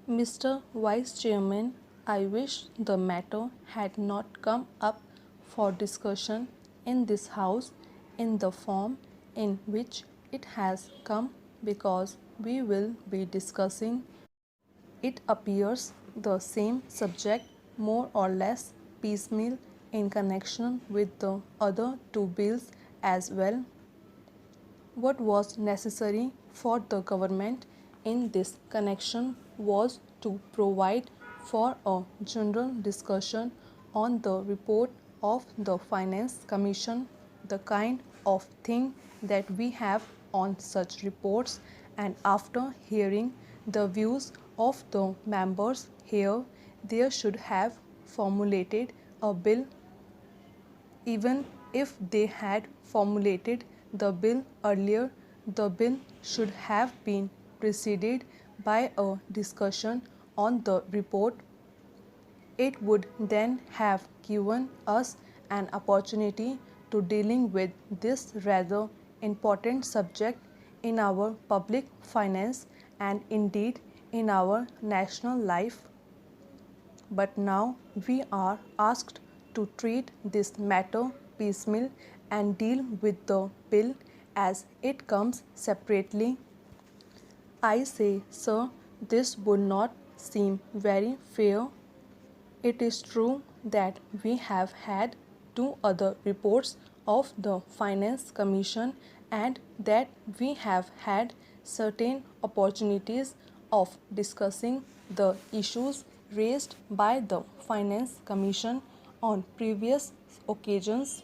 Mr. Vice Chairman, I wish the matter had not come up for discussion in this House in the form in which it has come because we will be discussing, it appears, the same subject more or less piecemeal in connection with the other two bills as well. What was necessary for the government in this connection was to provide for a general discussion on the report of the Finance Commission, the kind of thing that we have on such reports, and after hearing the views of the members here, there should have formulated a bill. Even if they had formulated the bill earlier, the bill should have been preceded by a discussion on the report. It would then have given us an opportunity to dealing with this rather important subject in our public finance and indeed in our national life. But now we are asked to treat this matter piecemeal and deal with the bill as it comes separately. I say, sir, this would not seem very fair. It is true that we have had two other reports of the Finance Commission and that we have had certain opportunities of discussing the issues raised by the Finance Commission on previous occasions,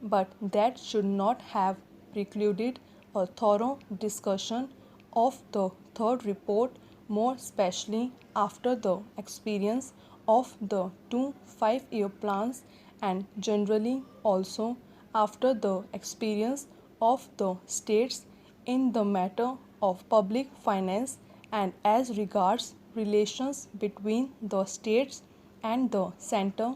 but that should not have precluded a thorough discussion of the third report, more especially after the experience of the two 5-year plans and generally also after the experience of the states in the matter of public finance and as regards relations between the states and the center.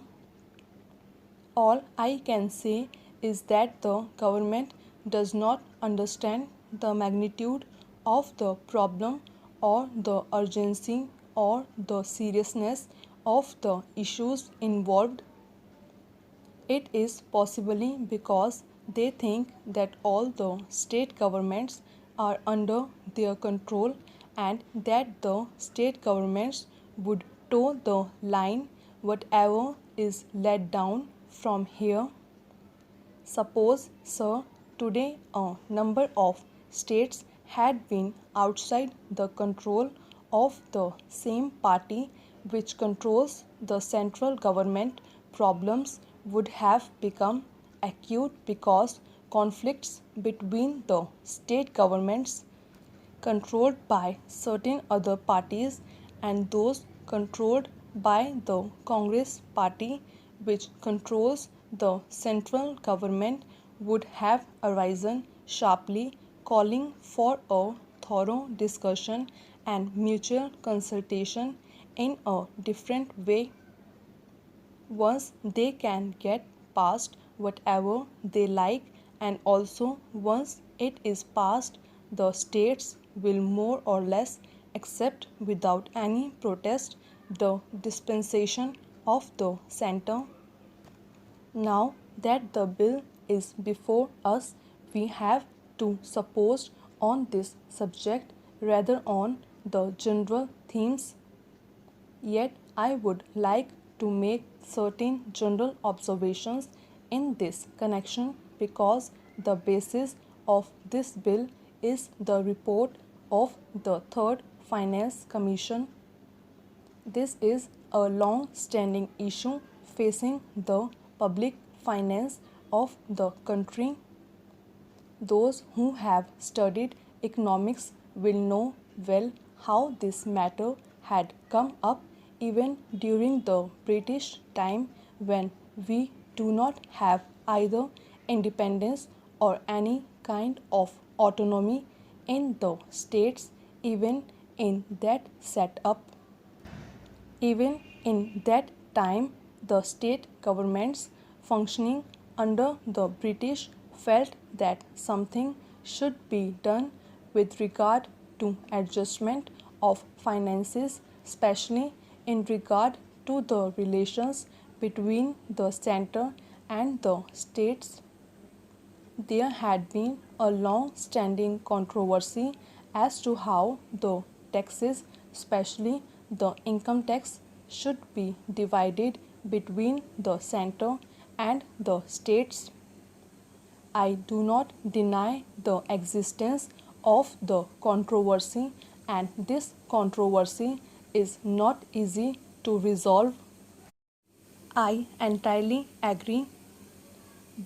All I can say is that the government does not understand the magnitude of the problem or the urgency or the seriousness of the issues involved. It is possibly because they think that all the state governments are under their control and that the state governments would toe the line whatever is let down from here. Suppose, sir, today a number of states had been outside the control of the same party which controls the central government, problems would have become acute because conflicts between the state governments controlled by certain other parties and those controlled by the Congress party which controls the central government would have arisen sharply, calling for a thorough discussion and mutual consultation in a different way. Once they can get past whatever they like, and also once it is passed, the states will more or less accept without any protest the dispensation of the center. Now that the bill is before us, we have to suppose on this subject rather on the general themes. Yet I would like to make certain general observations in this connection because the basis of this bill is the report of the Third Finance Commission. This is a long-standing issue facing the public finance of the country. Those who have studied economics will know well how this matter had come up even during the British time when we do not have either independence or any kind of autonomy in the states. Even in that setup, even in that time, the state governments functioning under the British felt that something should be done with regard to adjustment of finances, especially in regard to the relations between the center and the states. There had been a long-standing controversy as to how the taxes, especially the income tax, should be divided between the center and the states. I do not deny the existence of the controversy, and this controversy is not easy to resolve. I entirely agree,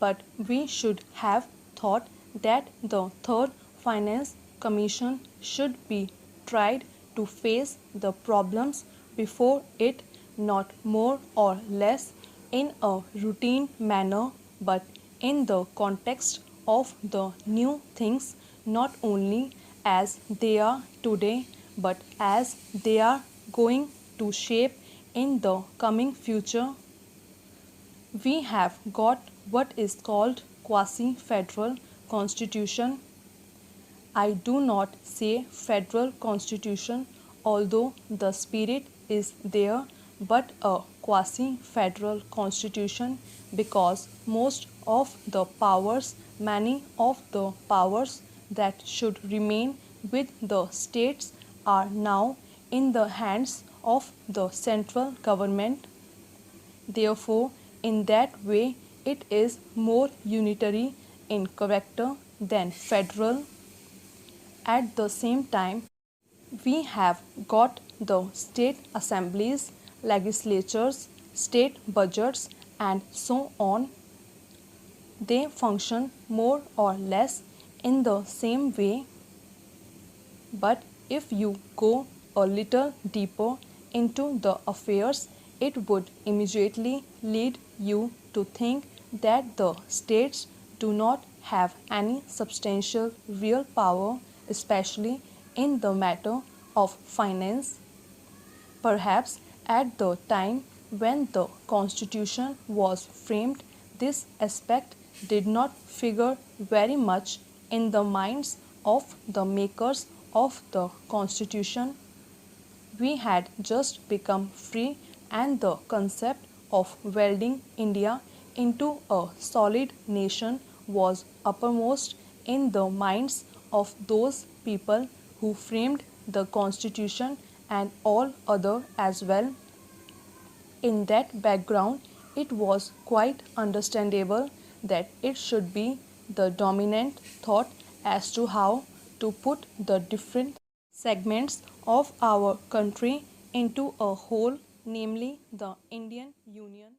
but we should have thought that the Third Finance Commission should be tried to face the problems before it, not more or less in a routine manner, but in the context of the new things, not only as they are today, but as they are going to shape in the coming future. We have got what is called quasi-federal constitution. I do not say federal constitution, although the spirit is there, but a quasi-federal constitution, because most of the powers, many of the powers that should remain with the states are now in the hands of the central government. Therefore, in that way, it is more unitary in character than federal. At the same time, we have got the state assemblies, legislatures, state budgets, and so on. They function more or less in the same way. But if you go a little deeper into the affairs, it would immediately lead you to think that the states do not have any substantial real power, especially in the matter of finance. Perhaps at the time when the Constitution was framed, this aspect did not figure very much in the minds of the makers of the Constitution. We had just become free, and the concept of welding India into a solid nation was uppermost in the minds of those people who framed the Constitution and all other as well. In that background, it was quite understandable that it should be the dominant thought as to how to put the different segments of our country into a whole, namely the Indian Union.